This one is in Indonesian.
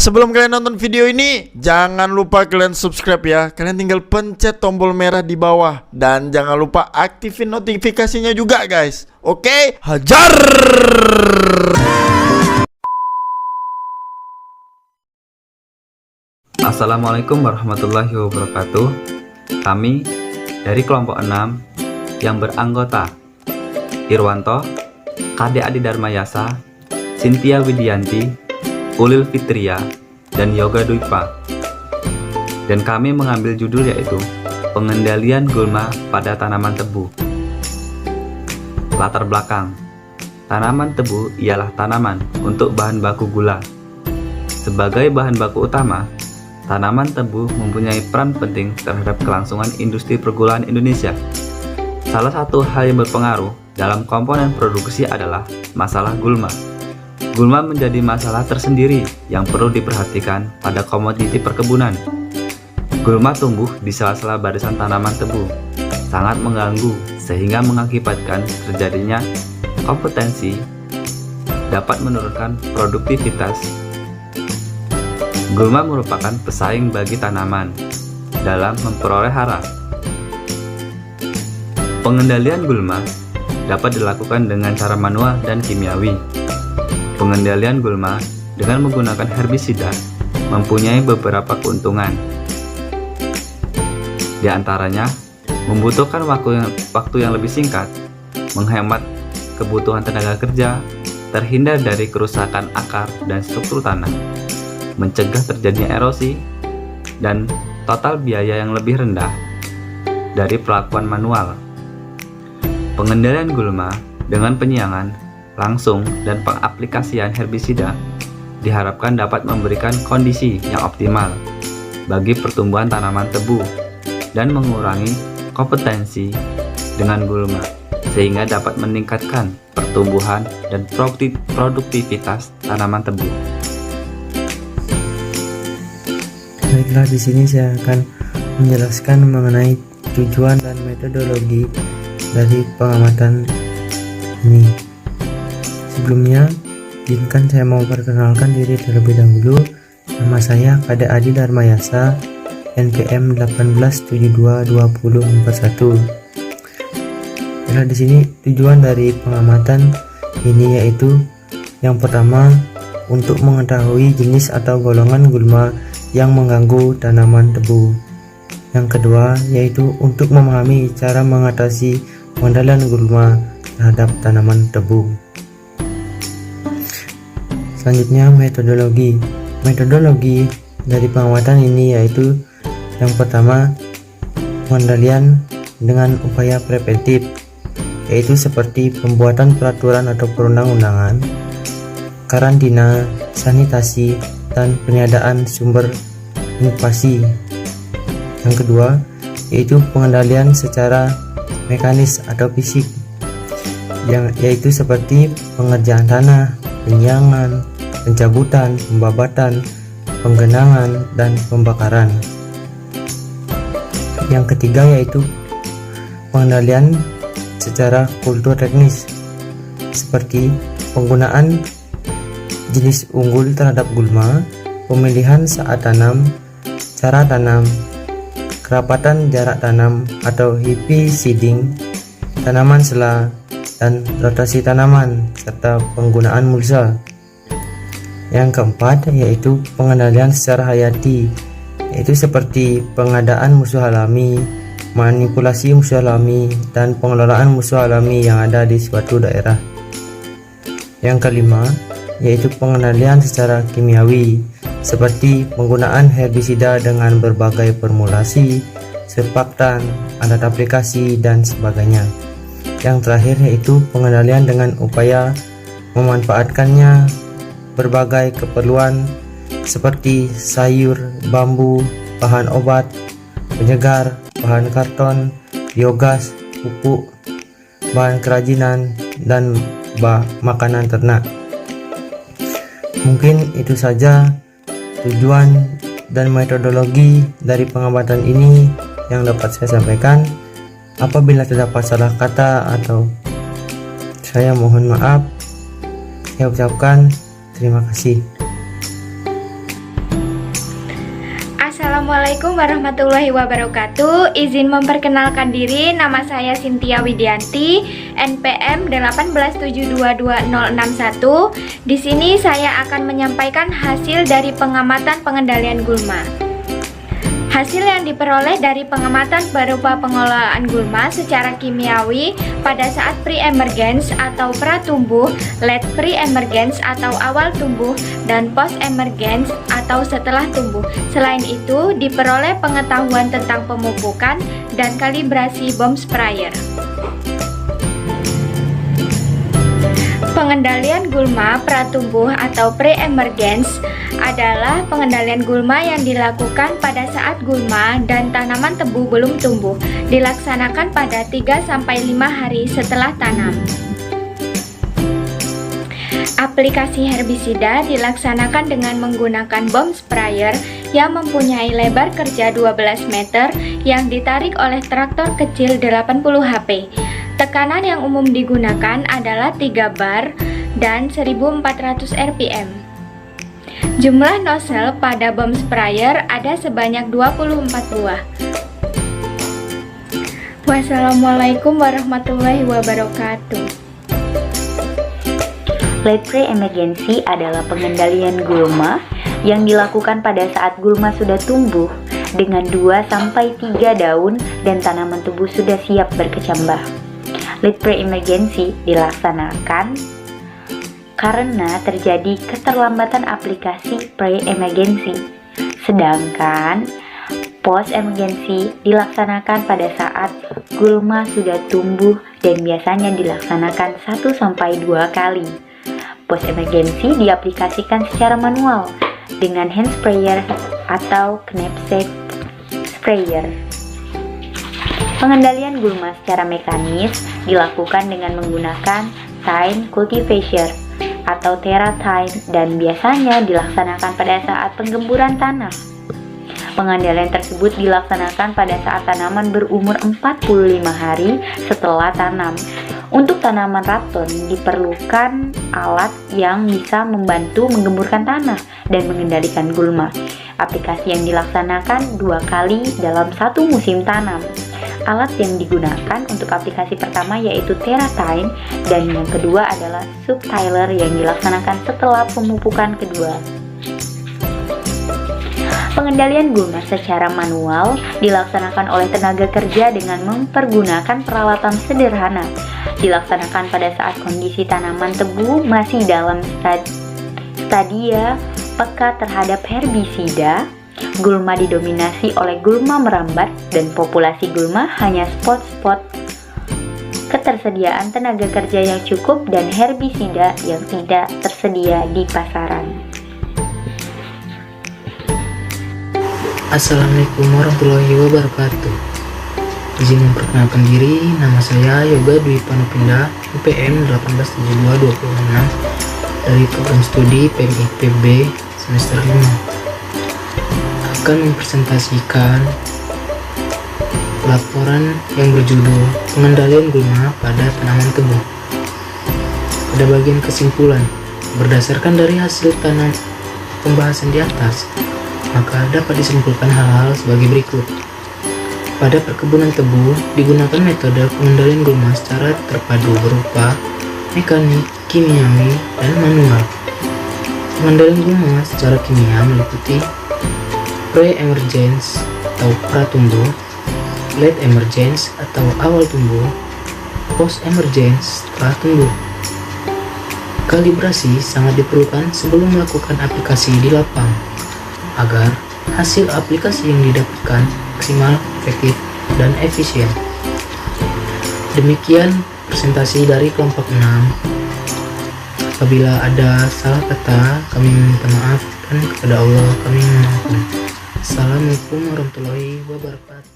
Sebelum kalian nonton video ini, jangan lupa kalian subscribe ya. Kalian tinggal pencet tombol merah di bawah. Dan jangan lupa aktifin notifikasinya juga guys. Oke, hajar! Assalamualaikum warahmatullahi wabarakatuh. Kami dari kelompok 6 yang beranggota Irwanto, Kade Adi Dharmayasa, Cynthia Widianti, Ulil Fitria, dan Yoga Dwipa. Dan kami mengambil judul yaitu Pengendalian Gulma pada Tanaman Tebu. Latar belakang: tanaman tebu ialah tanaman untuk bahan baku gula. Sebagai bahan baku utama, tanaman tebu mempunyai peran penting terhadap kelangsungan industri pergulaan Indonesia. Salah satu hal yang berpengaruh dalam komponen produksi adalah masalah gulma. Gulma menjadi masalah tersendiri yang perlu diperhatikan pada komoditi perkebunan. Gulma tumbuh di sela-sela barisan tanaman tebu, sangat mengganggu sehingga mengakibatkan terjadinya kompetensi, dapat menurunkan produktivitas. Gulma merupakan pesaing bagi tanaman dalam memperoleh hara. Pengendalian gulma dapat dilakukan dengan cara manual dan kimiawi. Pengendalian gulma dengan menggunakan herbisida mempunyai beberapa keuntungan. Di antaranya, membutuhkan waktu yang lebih singkat, menghemat kebutuhan tenaga kerja, terhindar dari kerusakan akar dan struktur tanah, mencegah terjadinya erosi, dan total biaya yang lebih rendah dari perlakuan manual. Pengendalian gulma dengan penyiangan langsung dan pengaplikasian herbisida diharapkan dapat memberikan kondisi yang optimal bagi pertumbuhan tanaman tebu dan mengurangi kompetensi dengan gulma, sehingga dapat meningkatkan pertumbuhan dan produktivitas tanaman tebu. Baiklah, di sini saya akan menjelaskan mengenai tujuan dan metodologi dari pengamatan ini. Sebelumnya, izinkan saya mau perkenalkan diri terlebih dahulu. Nama saya Kade Adi Dharmayasa, NPM 18722041. Nah, di sini tujuan dari pengamatan ini yaitu yang pertama, untuk mengetahui jenis atau golongan gulma yang mengganggu tanaman tebu. Yang kedua, yaitu untuk memahami cara mengatasi pengendalian gulma terhadap tanaman tebu. Selanjutnya, metodologi dari pengamatan ini yaitu yang pertama, pengendalian dengan upaya preventif, yaitu seperti pembuatan peraturan atau perundang-undangan, karantina, sanitasi, dan peniadaan sumber invasi. Yang kedua, yaitu pengendalian secara mekanis atau fisik, yaitu seperti pengerjaan tanah, penyiangan, pencabutan, pembabatan, penggenangan, dan pembakaran. Yang ketiga yaitu pengendalian secara kultur teknis, seperti penggunaan jenis unggul terhadap gulma, pemilihan saat tanam, cara tanam, kerapatan jarak tanam atau hippie seeding, tanaman sela, dan rotasi tanaman, serta penggunaan mulsa. Yang keempat yaitu pengendalian secara hayati, yaitu seperti pengadaan musuh alami, manipulasi musuh alami, dan pengelolaan musuh alami yang ada di suatu daerah. Yang kelima yaitu pengendalian secara kimiawi, seperti penggunaan herbisida dengan berbagai formulasi, surfaktan, alat aplikasi, dan sebagainya. Yang terakhir yaitu pengendalian dengan upaya memanfaatkannya berbagai keperluan seperti sayur, bambu, bahan obat, penyegar, bahan karton, biogas, pupuk, bahan kerajinan, dan makanan ternak. Mungkin itu saja tujuan dan metodologi dari pengamatan ini yang dapat saya sampaikan. Apabila terdapat salah kata atau saya mohon maaf. Saya ucapkan terima kasih. Assalamualaikum warahmatullahi wabarakatuh. Izin memperkenalkan diri, nama saya Cynthia Widianti, NPM 187226061. Di sini saya akan menyampaikan hasil dari pengamatan pengendalian gulma. Hasil yang diperoleh dari pengamatan berupa pengelolaan gulma secara kimiawi pada saat pre-emergence atau pratumbuh, late pre-emergence atau awal tumbuh, dan post-emergence atau setelah tumbuh. Selain itu, diperoleh pengetahuan tentang pemupukan dan kalibrasi bomb sprayer. Pengendalian gulma pratumbuh atau pre-emergence adalah pengendalian gulma yang dilakukan pada saat gulma dan tanaman tebu belum tumbuh, dilaksanakan pada 3-5 hari setelah tanam. Aplikasi herbisida dilaksanakan dengan menggunakan bomb sprayer yang mempunyai lebar kerja 12 meter yang ditarik oleh traktor kecil 80 HP. Tekanan yang umum digunakan adalah 3 bar dan 1400 rpm. Jumlah nozzle pada bomb sprayer ada sebanyak 24 buah. Wassalamualaikum warahmatullahi wabarakatuh. Late pre-emergency adalah pengendalian gulma yang dilakukan pada saat gulma sudah tumbuh dengan 2-3 daun dan tanaman tebu sudah siap berkecambah. Late pre-emergency dilaksanakan karena terjadi keterlambatan aplikasi pre-emergency, sedangkan post-emergency dilaksanakan pada saat gulma sudah tumbuh dan biasanya dilaksanakan 1-2 kali. Post-emergency diaplikasikan secara manual dengan hand sprayer atau knapsack sprayer. Pengendalian gulma secara mekanis dilakukan dengan menggunakan tine cultivar atau TerraTine dan biasanya dilaksanakan pada saat penggemburan tanah. Pengendalian tersebut dilaksanakan pada saat tanaman berumur 45 hari setelah tanam. Untuk tanaman rapton diperlukan alat yang bisa membantu menggemburkan tanah dan mengendalikan gulma. Aplikasi yang dilaksanakan 2 kali dalam 1 musim tanam. Alat yang digunakan untuk aplikasi pertama yaitu TerraTine dan yang kedua adalah subtiller yang dilaksanakan setelah pemupukan kedua. Pengendalian gulma secara manual dilaksanakan oleh tenaga kerja dengan mempergunakan peralatan sederhana. Dilaksanakan pada saat kondisi tanaman tebu masih dalam stadia peka terhadap herbisida. Gulma didominasi oleh gulma merambat dan populasi gulma hanya spot-spot. Ketersediaan tenaga kerja yang cukup dan herbisida yang tidak tersedia di pasaran. Assalamualaikum warahmatullahi wabarakatuh. Izin memperkenalkan diri, nama saya Yoga Dwi Panupinda, UPM 1872226 dari program studi PMIPB semester 5. Akan mempresentasikan laporan yang berjudul pengendalian gulma pada tanaman tebu. Pada bagian kesimpulan, berdasarkan dari hasil pembahasan di atas, maka dapat disimpulkan hal-hal sebagai berikut. Pada perkebunan tebu digunakan metode pengendalian gulma secara terpadu berupa mekanik, kimiawi, dan manual. Pengendalian gulma secara kimia meliputi pre-emergence atau pratumbuh, late emergence atau awal tumbuh, post-emergence setelah tumbuh. Kalibrasi sangat diperlukan sebelum melakukan aplikasi di lapang agar hasil aplikasi yang didapatkan maksimal, efektif, dan efisien. Demikian presentasi dari kelompok 6. Apabila ada salah kata, kami meminta maaf dan kepada Allah kami memohon. Assalamualaikum warahmatullahi wabarakatuh.